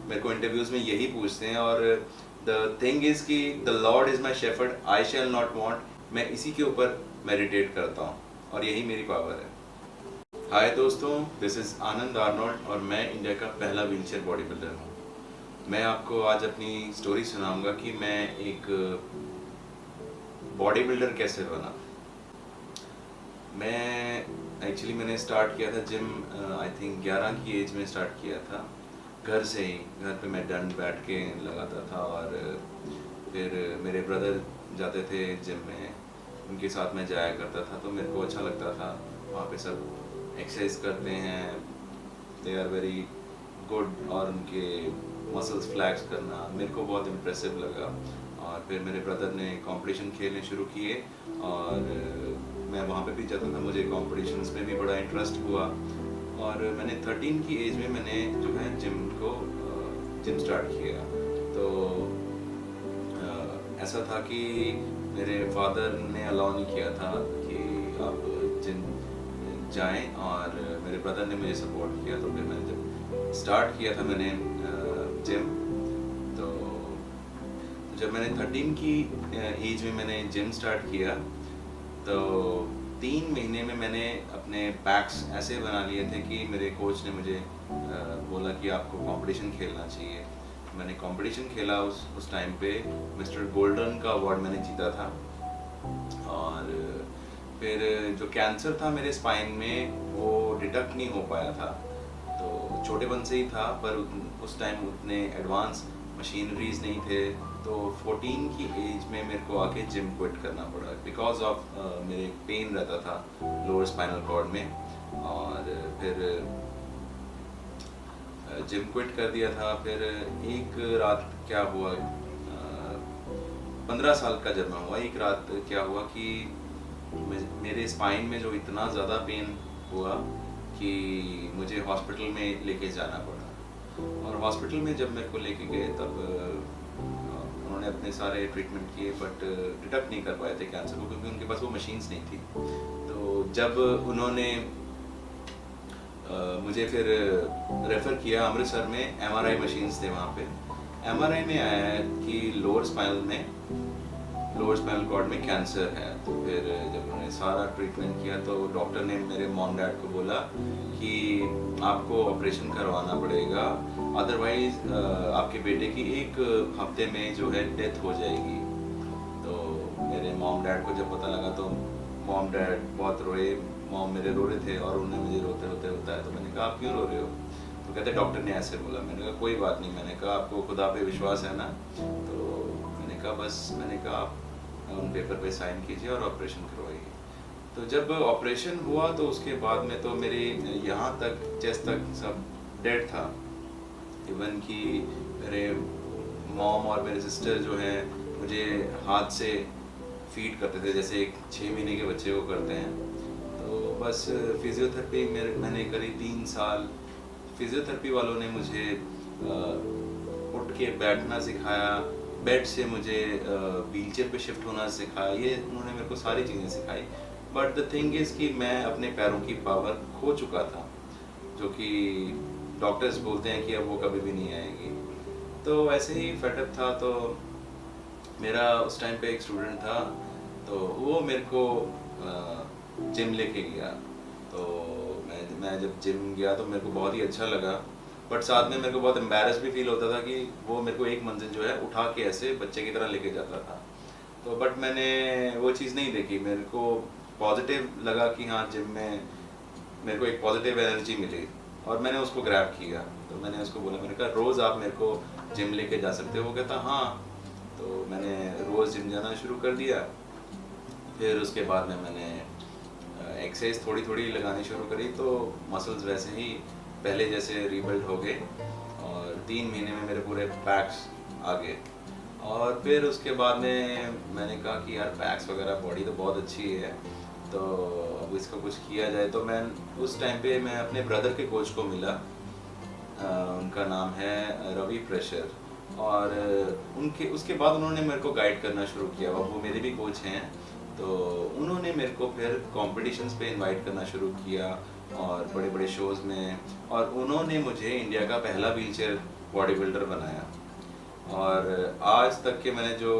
मेरे को इंटरव्यूज़ में यही पूछते हैं। और द थिंग इज़ कि the Lord is my shepherd, I shall not want, मैं इसी के ऊपर मेडिटेट करता हूँ और यही मेरी पावर है। हाय दोस्तों, दिस इज़ आनंद आर्नोल्ड और मैं इंडिया का पहला व्हीलचेयर बॉडी बिल्डर हूँ। मैं आपको आज अपनी स्टोरी सुनाऊंगा कि मैं एक बॉडी बिल्डर कैसे बना। मैंने स्टार्ट किया था जिम, आई थिंक 11 की एज में स्टार्ट किया था। घर से ही, घर पे मैं दंड बैठ के लगाता था और फिर मेरे ब्रदर जाते थे जिम में, उनके साथ मैं जाया करता था। तो मेरे को अच्छा लगता था, वहाँ पे सब एक्सरसाइज करते हैं, दे आर वेरी गुड, और उनके मसल्स फ्लैक्स करना मेरे को बहुत इम्प्रेसिव लगा। और फिर मेरे ब्रदर ने कंपटीशन खेलने शुरू किए और मैं वहाँ पे भी जाता था, मुझे कॉम्पिटिशन्स में भी बड़ा इंटरेस्ट हुआ। और मैंने 13 की एज में मैंने जो है जिम स्टार्ट किया। तो ऐसा था कि मेरे फादर ने अलाउ नहीं किया था कि आप जिम जाएं, और मेरे ब्रदर ने मुझे सपोर्ट किया। तो फिर मैंने जब स्टार्ट किया था मैंने जिम, तो जब मैंने 13 की एज में मैंने जिम स्टार्ट किया तो 3 महीने में मैंने अपने पैक्स ऐसे बना लिए थे कि मेरे कोच ने मुझे बोला कि आपको कंपटीशन खेलना चाहिए। मैंने कंपटीशन खेला, उस टाइम पे मिस्टर गोल्डन का अवार्ड मैंने जीता था। और फिर जो कैंसर था मेरे स्पाइन में वो डिटेक्ट नहीं हो पाया था, तो छोटेपन से ही था, पर उस टाइम उतने एडवांस मशीनरीज नहीं थे। तो 14 की एज में मेरे को आके जिम क्विट करना पड़ा बिकॉज ऑफ मेरे पेन रहता था लोअर स्पाइनल कॉर्ड में। और फिर जिम क्विट कर दिया था। फिर एक रात क्या हुआ, 15 साल का जब मैं हुआ, एक रात क्या हुआ कि मेरे स्पाइन में जो इतना ज़्यादा पेन हुआ कि मुझे हॉस्पिटल में लेके जाना पड़ा। और हॉस्पिटल में जब मेरे को लेके गए तब उन्होंने अपने सारे ट्रीटमेंट किए, बट डिटेक्ट नहीं कर पाए थे कैंसर को, क्योंकि उनके पास वो मशीन्स नहीं थी। तो जब उन्होंने मुझे फिर रेफ़र किया अमृतसर में, एमआरआई मशीन्स थे वहाँ पे। एमआरआई में आया कि लोअर स्पाइनल कॉर्ड में कैंसर है। तो फिर जब उन्होंने सारा ट्रीटमेंट किया तो डॉक्टर ने मेरे मॉम डैड को बोला कि आपको ऑपरेशन करवाना पड़ेगा, अदरवाइज आपके बेटे की 1 हफ्ते में जो है डेथ हो जाएगी। तो मेरे मॉम डैड को जब पता लगा तो मॉम डैड बहुत रोए। मॉम मेरे रो रहे थे और उन्होंने मुझे रोते रोते बताया। तो मैंने कहा आप क्यों रो रहे हो? तो कहते डॉक्टर ने ऐसे बोला। मैंने कहा कोई बात नहीं। मैंने कहा आपको खुदा पे विश्वास है ना? तो मैंने कहा आप उन पेपर पे साइन कीजिए और ऑपरेशन करवाइए। तो जब ऑपरेशन हुआ तो उसके बाद में तो मेरे यहाँ तक चेस्ट तक सब डेड था। इवन कि मेरे मॉम और मेरे सिस्टर जो हैं मुझे हाथ से फीड करते थे, जैसे एक 6 महीने के बच्चे को करते हैं। तो बस फिजियोथेरेपी मैंने करी 3 साल। फिजियोथेरेपी वालों ने मुझे उठ के बैठना सिखाया, बेड से मुझे व्हीलचेयर पे शिफ्ट होना सिखाया, ये उन्होंने मेरे को सारी चीज़ें सिखाई। बट द थिंग इज़ कि मैं अपने पैरों की पावर खो चुका था, जो कि डॉक्टर्स बोलते हैं कि अब वो कभी भी नहीं आएगी। तो ऐसे ही फेडअप था। तो मेरा उस टाइम पे एक स्टूडेंट था, तो वो मेरे को जिम लेके गया। तो मैं जब जिम गया तो मेरे को बहुत ही अच्छा लगा, बट साथ में मेरे को बहुत एम्बैरस भी फील होता था कि वो मेरे को एक मंजिल जो है उठा के ऐसे बच्चे की तरह लेके जाता था। तो बट मैंने वो चीज़ नहीं देखी। मेरे को पॉजिटिव लगा कि हाँ, जिम में मेरे को एक पॉजिटिव एनर्जी मिली और मैंने उसको ग्रैब किया। तो मैंने उसको बोला, मैंने कहा रोज़ आप मेरे को जिम लेके जा सकते हो? वो कहता हाँ। तो मैंने रोज़ जिम जाना शुरू कर दिया। फिर उसके बाद में मैंने एक्सरसाइज थोड़ी थोड़ी लगानी शुरू करी, तो मसल्स वैसे ही पहले जैसे रीबिल्ड हो गए और 3 महीने में मेरे पूरे पैक्स आ गए। और फिर उसके बाद में मैंने कहा कि यार पैक्स वगैरह, बॉडी तो बहुत अच्छी है, तो अब इसका कुछ किया जाए। तो मैं उस टाइम पे मैं अपने ब्रदर के कोच को मिला, उनका नाम है रवि प्रेशर। और उसके बाद उन्होंने मेरे को गाइड करना शुरू किया। वो मेरे भी कोच हैं। तो उन्होंने मेरे को फिर कॉम्पिटिशन्स पे इनवाइट करना शुरू किया। और बड़े बड़े शोज़ में, और उन्होंने मुझे इंडिया का पहला व्हीलचेयर बॉडी बिल्डर बनाया। और आज तक के मैंने जो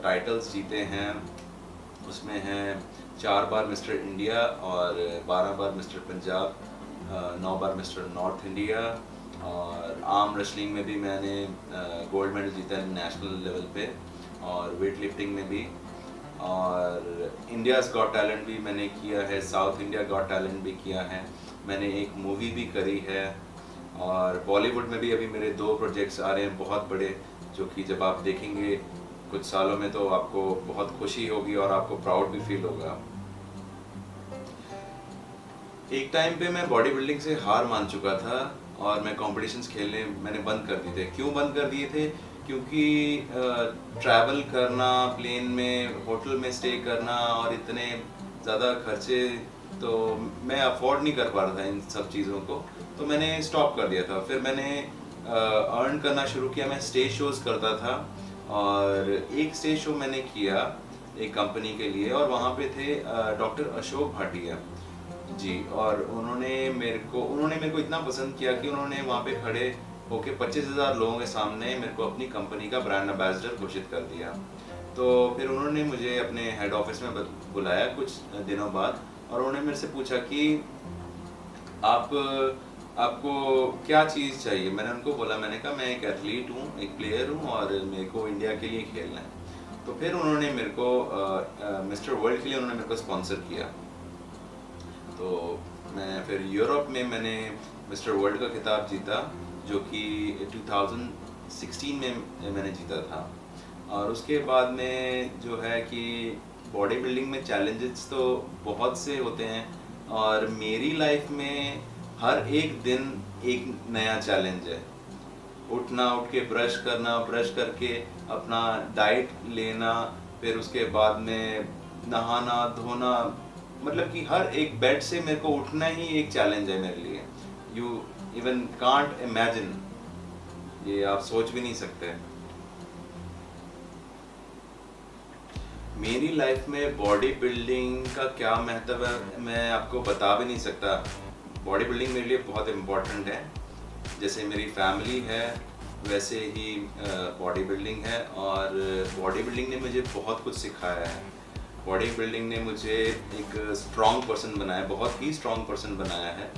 टाइटल्स जीते हैं उसमें हैं 4 बार मिस्टर इंडिया और 12 बार मिस्टर पंजाब, 9 बार मिस्टर नॉर्थ इंडिया, और आर्म रेसलिंग में भी मैंने गोल्ड मेडल जीता है नेशनल लेवल पे, और वेट लिफ्टिंग में भी, और इंडियाज़ गॉट टैलेंट भी मैंने किया है, साउथ इंडिया गॉट टैलेंट भी किया है, मैंने एक मूवी भी करी है, और बॉलीवुड में भी अभी मेरे 2 प्रोजेक्ट्स आ रहे हैं बहुत बड़े, जो कि जब आप देखेंगे कुछ सालों में तो आपको बहुत खुशी होगी और आपको प्राउड भी फील होगा। एक टाइम पे मैं बॉडी बिल्डिंग से हार मान चुका था और मैं कॉम्पिटिशन्स खेलने मैंने बंद कर दिए थे। क्यों बंद कर दिए थे? क्योंकि ट्रैवल करना, प्लेन में, होटल में स्टे करना और इतने ज़्यादा खर्चे तो मैं अफोर्ड नहीं कर पा रहा था इन सब चीज़ों को, तो मैंने स्टॉप कर दिया था। फिर मैंने अर्न करना शुरू किया। मैं स्टेज शोज़ करता था और एक स्टेज शो मैंने किया एक कंपनी के लिए, और वहाँ पे थे डॉक्टर अशोक भाटिया जी, और उन्होंने मेरे को इतना पसंद किया कि उन्होंने वहाँ पे खड़े होके 25,000 लोगों के सामने मेरे को अपनी कंपनी का ब्रांड एम्बेसडर घोषित कर दिया। तो फिर उन्होंने मुझे अपने हेड ऑफिस में बुलाया कुछ दिनों बाद, और उन्होंने मेरे से पूछा कि आपको क्या चीज़ चाहिए। मैंने उनको बोला, मैंने कहा मैं एक एथलीट हूँ, एक प्लेयर हूँ और मेरे को इंडिया के लिए खेलना है। तो फिर उन्होंने मेरे को मिस्टर वर्ल्ड के लिए उन्होंने मेरे को स्पॉन्सर किया। तो मैं फिर यूरोप में मैंने मिस्टर वर्ल्ड का खिताब जीता, जो कि 2016 में मैंने जीता था। और उसके बाद में जो है कि बॉडी बिल्डिंग में चैलेंजेस तो बहुत से होते हैं, और मेरी लाइफ में हर एक दिन एक नया चैलेंज है। उठना, उठ के ब्रश करना, ब्रश करके अपना डाइट लेना, फिर उसके बाद में नहाना धोना, मतलब कि हर एक बेड से मेरे को उठना ही एक चैलेंज है मेरे लिए। यू इवन कांट इमेजिन, ये आप सोच भी नहीं सकते। मेरी लाइफ में बॉडी बिल्डिंग का क्या महत्व है मैं आपको बता भी नहीं सकता। बॉडी बिल्डिंग मेरे लिए बहुत इम्पोर्टेंट है। जैसे मेरी फैमिली है वैसे ही बॉडी बिल्डिंग है, और बॉडी बिल्डिंग ने मुझे बहुत कुछ सिखाया है। बॉडी बिल्डिंग ने मुझे एक स्ट्रॉन्ग पर्सन बनाया, बहुत ही स्ट्रॉन्ग पर्सन बनाया है,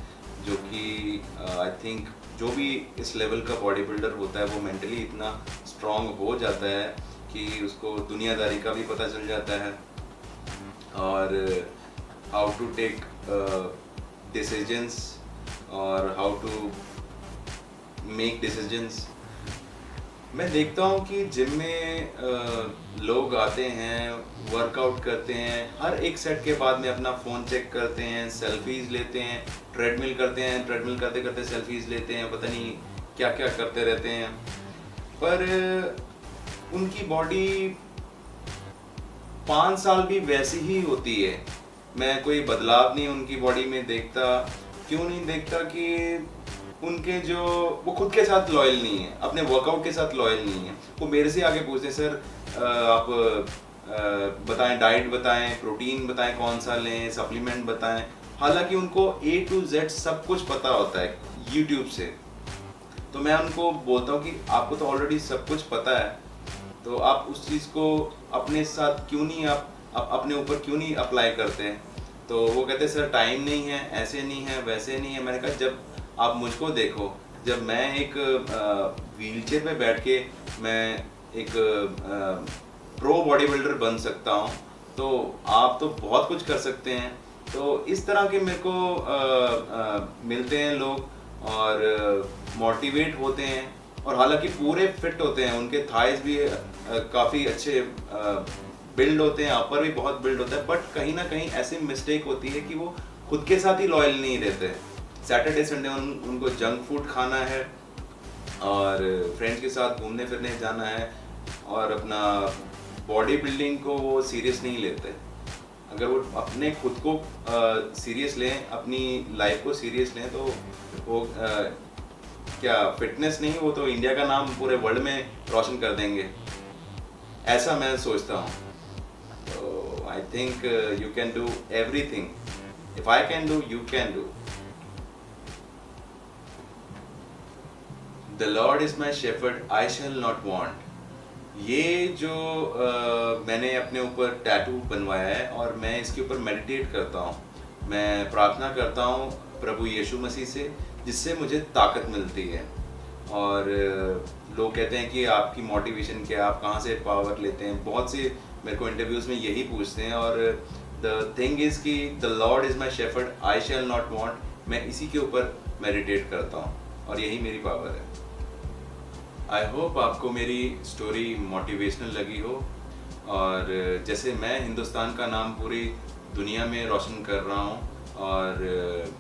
जो कि आई थिंक जो भी इस लेवल का बॉडी बिल्डर होता है वो मेंटली इतना स्ट्रॉन्ग हो जाता है कि उसको दुनियादारी का भी पता चल जाता है, और हाउ टू टेक डिसीजंस और हाउ टू मेक डिसीजंस। मैं देखता हूँ कि जिम में लोग आते हैं, वर्कआउट करते हैं, हर एक सेट के बाद में अपना फ़ोन चेक करते हैं, सेल्फीज़ लेते हैं, ट्रेडमिल करते हैं, ट्रेडमिल करते करते सेल्फीज़ लेते हैं, पता नहीं क्या क्या करते रहते हैं, पर उनकी बॉडी 5 साल भी वैसी ही होती है। मैं कोई बदलाव नहीं उनकी बॉडी में देखता। क्यों नहीं देखता? कि उनके जो वो खुद के साथ लॉयल नहीं है, अपने वर्कआउट के साथ लॉयल नहीं है। वो मेरे से आगे पूछते हैं, सर आप बताएं, डाइट बताएं, प्रोटीन बताएं, कौन सा लें, सप्लीमेंट बताएं। हालांकि उनको A to Z सब कुछ पता होता है यूट्यूब से। तो मैं उनको बोलता हूँ कि आपको तो ऑलरेडी सब कुछ पता है, तो आप उस चीज़ को अपने साथ क्यों नहीं, आप अपने ऊपर क्यों नहीं अप्लाई करते हैं? तो वो कहते हैं, सर टाइम नहीं है, ऐसे नहीं है, वैसे नहीं है। मैंने कहा, जब आप मुझको देखो, जब मैं एक व्हीलचेयर पे बैठ के मैं एक प्रो बॉडी बिल्डर बन सकता हूँ, तो आप तो बहुत कुछ कर सकते हैं। तो इस तरह के मेरे को मिलते हैं लोग और मोटिवेट होते हैं, और हालांकि पूरे फिट होते हैं, उनके थाइज भी काफ़ी अच्छे बिल्ड होते हैं, अपर भी बहुत बिल्ड होता है, बट कहीं ना कहीं ऐसी मिस्टेक होती है कि वो खुद के साथ ही लॉयल नहीं रहते। सैटरडे संडे उनको जंक फूड खाना है और फ्रेंड्स के साथ घूमने फिरने जाना है, और अपना बॉडी बिल्डिंग को वो सीरियस नहीं लेते। अगर वो अपने खुद को सीरियस लें, अपनी लाइफ को सीरियस लें, तो वो क्या फिटनेस नहीं, वो तो इंडिया का नाम पूरे वर्ल्ड में रोशन कर देंगे, ऐसा मैं सोचता हूँ। तो I think you can do everything. If I can do, you can do. The Lord is my shepherd I shall not want. ये जो मैंने अपने ऊपर टैटू बनवाया है और मैं इसके ऊपर मेडिटेट करता हूँ, मैं प्रार्थना करता हूँ प्रभु यीशु मसीह से, जिससे मुझे ताकत मिलती है। और लोग कहते हैं कि आपकी मोटिवेशन क्या है, आप कहाँ से पावर लेते हैं, बहुत से मेरे को इंटरव्यूज़ में यही पूछते हैं। और द थिंग इज़ कि the Lord is my shepherd I shall not want, मैं इसी के ऊपर मेडिटेट करता हूँ और यही मेरी पावर है। आई होप आपको मेरी स्टोरी मोटिवेशनल लगी हो, और जैसे मैं हिंदुस्तान का नाम पूरी दुनिया में रोशन कर रहा हूँ, और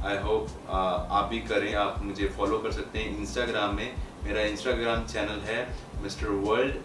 आई होप आप भी करें। आप मुझे फॉलो कर सकते हैं इंस्टाग्राम में, मेरा इंस्टाग्राम चैनल है मिस्टर वर्ल्ड